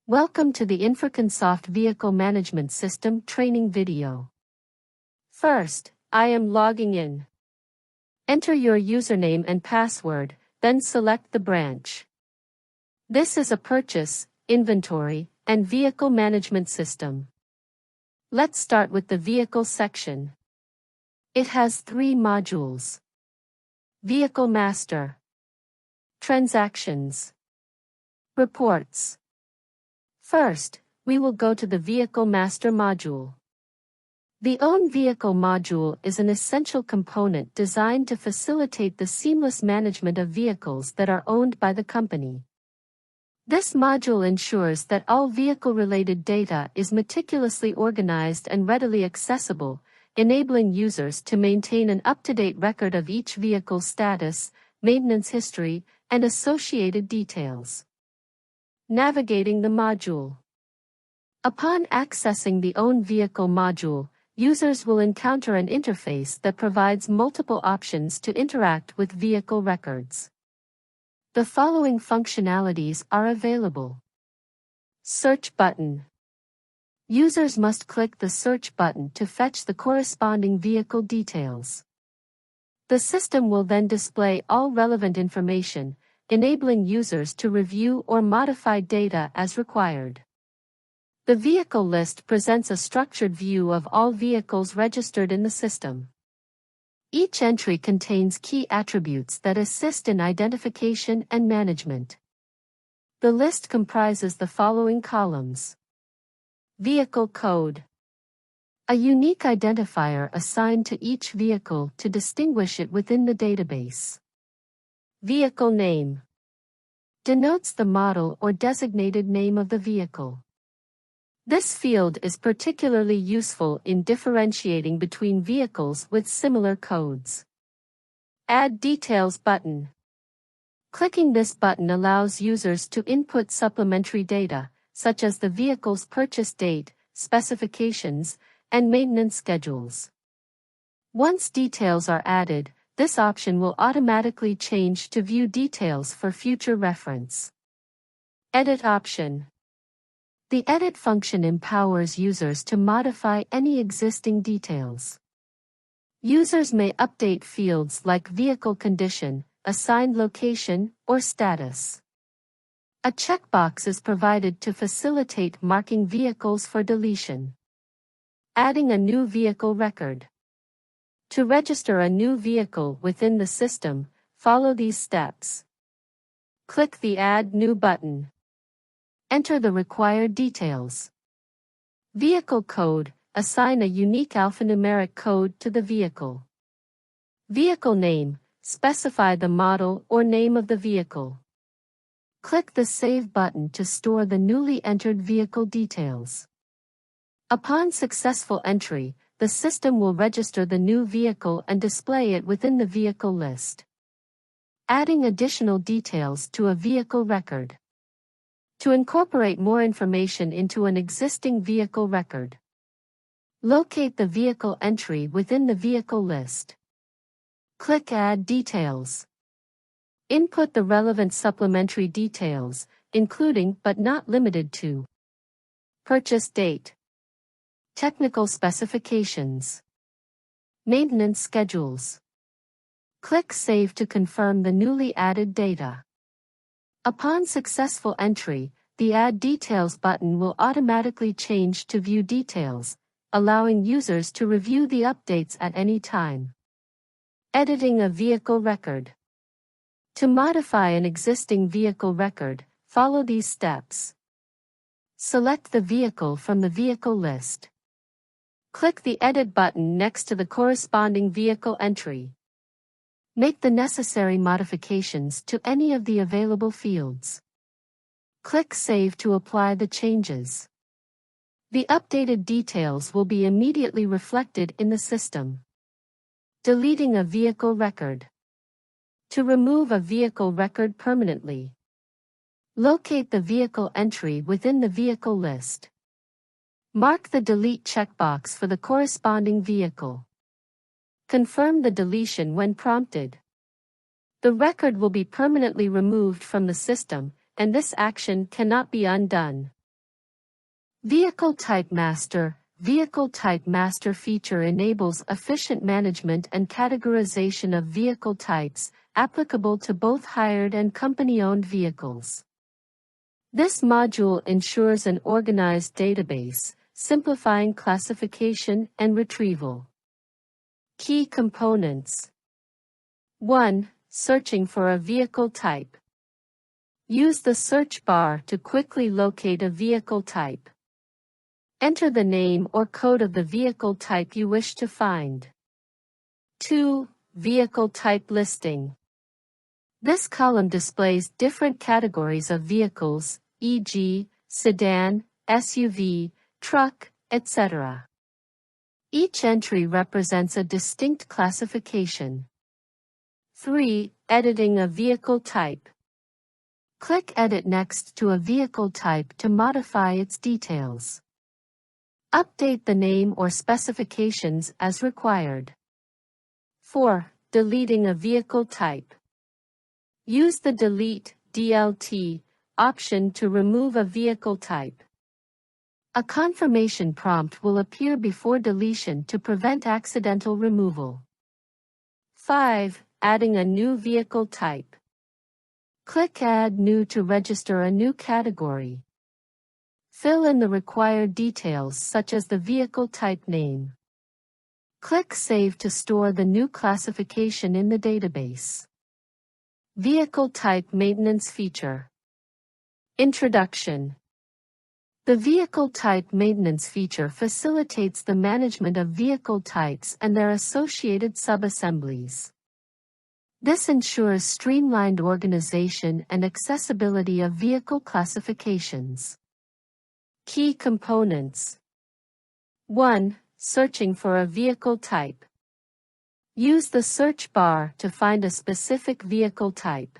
Welcome to the Infraconsoft Vehicle Management System training video. First, I am logging in. Enter your username and password, then select the branch. This is a purchase, inventory, and vehicle management system. Let's start with the vehicle section. It has 3 modules. Vehicle Master, Transactions, Reports. First, we will go to the Vehicle Master module. The Own Vehicle module is an essential component designed to facilitate the seamless management of vehicles that are owned by the company. This module ensures that all vehicle-related data is meticulously organized and readily accessible, enabling users to maintain an up-to-date record of each vehicle's status, maintenance history, and associated details. Navigating the module. Upon accessing the Own Vehicle module, users will encounter an interface that provides multiple options to interact with vehicle records. The following functionalities are available. Search button. Users must click the search button to fetch the corresponding vehicle details. The system will then display all relevant information, enabling users to review or modify data as required. The vehicle list presents a structured view of all vehicles registered in the system. Each entry contains key attributes that assist in identification and management. The list comprises the following columns. Vehicle code. A unique identifier assigned to each vehicle to distinguish it within the database. Vehicle name. Denotes the model or designated name of the vehicle. This field is particularly useful in differentiating between vehicles with similar codes. Add Details button. Clicking this button allows users to input supplementary data, such as the vehicle's purchase date, specifications, and maintenance schedules. Once details are added, this option will automatically change to View Details for future reference. Edit option. The Edit function empowers users to modify any existing details. Users may update fields like vehicle condition, assigned location, or status. A checkbox is provided to facilitate marking vehicles for deletion. Adding a new vehicle record. To register a new vehicle within the system, follow these steps. Click the Add New button. Enter the required details. Vehicle code. Assign a unique alphanumeric code to the vehicle. Vehicle name. Specify the model or name of the vehicle. Click the Save button to store the newly entered vehicle details. Upon successful entry, the system will register the new vehicle and display it within the vehicle list. Adding additional details to a vehicle record. To incorporate more information into an existing vehicle record. Locate the vehicle entry within the vehicle list. Click Add Details. Input the relevant supplementary details, including but not limited to purchase date, technical specifications, maintenance schedules. Click Save to confirm the newly added data. Upon successful entry, the Add Details button will automatically change to View Details, allowing users to review the updates at any time. Editing a vehicle record. To modify an existing vehicle record, follow these steps. Select the vehicle from the vehicle list. Click the Edit button next to the corresponding vehicle entry. Make the necessary modifications to any of the available fields. Click Save to apply the changes. The updated details will be immediately reflected in the system. Deleting a vehicle record. To remove a vehicle record permanently, locate the vehicle entry within the vehicle list. Mark the Delete checkbox for the corresponding vehicle. Confirm the deletion when prompted. The record will be permanently removed from the system, and this action cannot be undone. Vehicle Type Master. Vehicle Type Master feature enables efficient management and categorization of vehicle types, applicable to both hired and company-owned vehicles. This module ensures an organized database, simplifying classification and retrieval. Key components. 1. Searching for a vehicle type. Use the search bar to quickly locate a vehicle type. Enter the name or code of the vehicle type you wish to find. 2. Vehicle Type Listing. This column displays different categories of vehicles, e.g., sedan, SUV, truck, etc. Each entry represents a distinct classification. 3. Editing a vehicle type. Click Edit next to a vehicle type to modify its details. Update the name or specifications as required. 4. Deleting a vehicle type. Use the Delete (DLT) option to remove a vehicle type. A confirmation prompt will appear before deletion to prevent accidental removal. 5. Adding a new vehicle type. Click Add New to register a new category. Fill in the required details such as the vehicle type name. Click Save to store the new classification in the database. Vehicle Type Maintenance Feature. Introduction. The Vehicle Type Maintenance feature facilitates the management of vehicle types and their associated subassemblies. This ensures streamlined organization and accessibility of vehicle classifications. Key components. 1. Searching for a vehicle type. Use the search bar to find a specific vehicle type.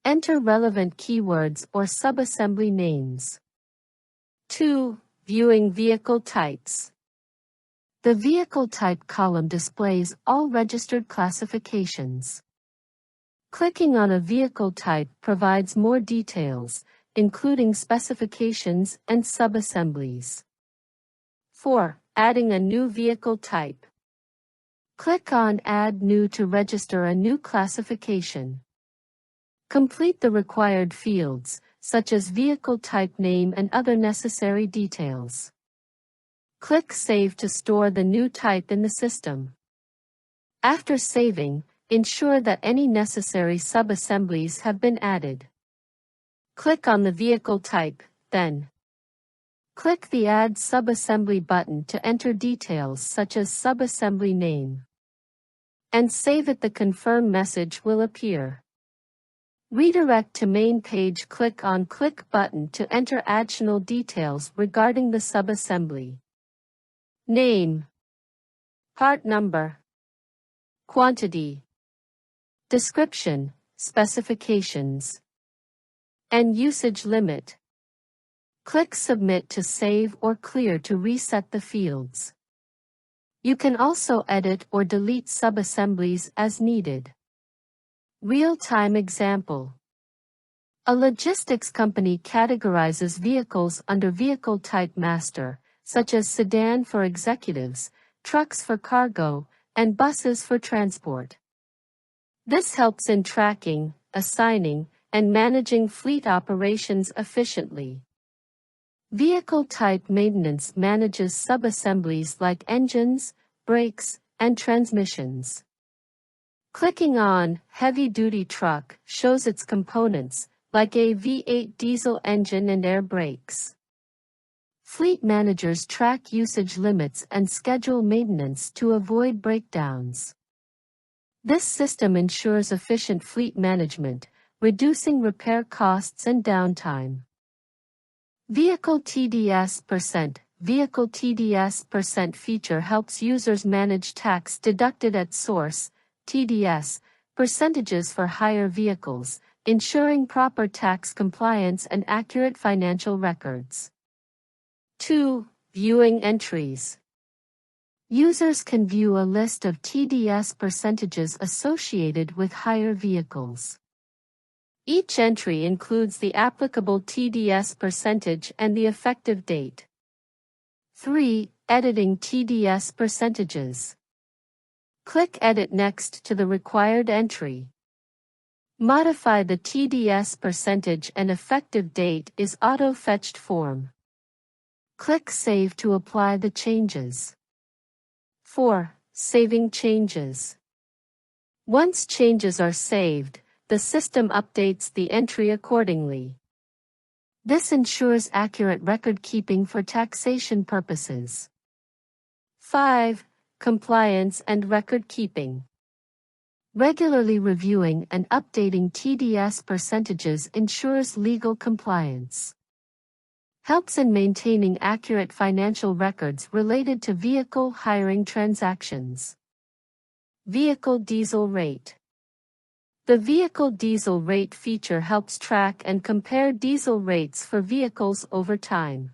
Enter relevant keywords or subassembly names. 2. Viewing vehicle types. The vehicle type column displays all registered classifications. Clicking on a vehicle type provides more details, including specifications and subassemblies. 4. Adding a new vehicle type. Click on Add New to register a new classification. Complete the required fields, such as vehicle type name and other necessary details. Click Save to store the new type in the system. After saving, ensure that any necessary subassemblies have been added. Click on the vehicle type, then click the Add Subassembly button to enter details such as subassembly name. And save it. The confirm message will appear. Redirect to main page. Click on Click button to enter additional details regarding the subassembly. Name, part number, quantity, description, specifications, and usage limit. Click Submit to save or clear to reset the fields. You can also edit or delete subassemblies as needed. Real-time example. A logistics company categorizes vehicles under Vehicle Type Master, such as sedan for executives, trucks for cargo, and buses for transport. This helps in tracking, assigning, and managing fleet operations efficiently. Vehicle Type Maintenance manages subassemblies like engines, brakes, and transmissions. Clicking on Heavy-Duty Truck shows its components, like a V8 diesel engine and air brakes. Fleet managers track usage limits and schedule maintenance to avoid breakdowns. This system ensures efficient fleet management, reducing repair costs and downtime. Vehicle TDS%. Vehicle TDS% feature helps users manage tax deducted at source, TDS, percentages for hire vehicles, ensuring proper tax compliance and accurate financial records. 2. Viewing entries. Users can view a list of TDS percentages associated with hire vehicles. Each entry includes the applicable TDS percentage and the effective date. 3. Editing TDS percentages. Click Edit next to the required entry. Modify the TDS percentage and effective date is auto-fetched form. Click Save to apply the changes. 4. Saving changes. Once changes are saved, the system updates the entry accordingly. This ensures accurate record keeping for taxation purposes. 5. Compliance and record keeping. Regularly reviewing and updating TDS percentages ensures legal compliance. Helps in maintaining accurate financial records related to vehicle hiring transactions. Vehicle diesel rate. The vehicle diesel rate feature helps track and compare diesel rates for vehicles over time.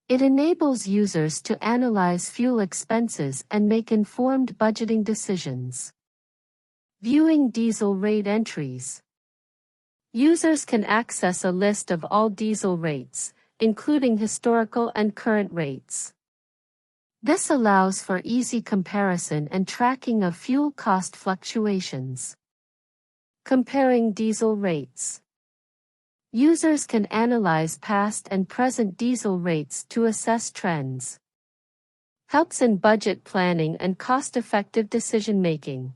It enables users to analyze fuel expenses and make informed budgeting decisions. Viewing diesel rate entries. Users can access a list of all diesel rates, including historical and current rates. This allows for easy comparison and tracking of fuel cost fluctuations. Comparing diesel rates. Users can analyze past and present diesel rates to assess trends. Helps in budget planning and cost-effective decision-making.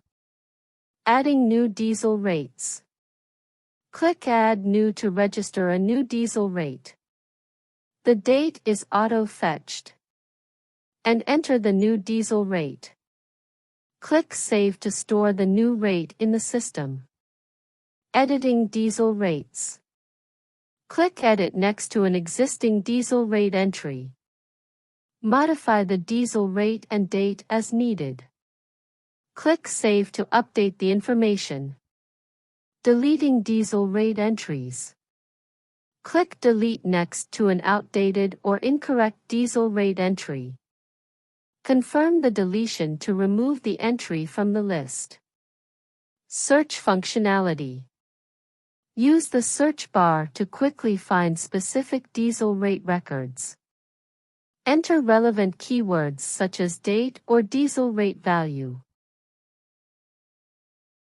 Adding new diesel rates. Click Add New to register a new diesel rate. The date is auto-fetched. And enter the new diesel rate. Click Save to store the new rate in the system. Editing diesel rates. Click Edit next to an existing diesel rate entry. Modify the diesel rate and date as needed. Click Save to update the information. Deleting diesel rate entries. Click Delete next to an outdated or incorrect diesel rate entry. Confirm the deletion to remove the entry from the list. Search functionality. Use the search bar to quickly find specific diesel rate records. Enter relevant keywords such as date or diesel rate value.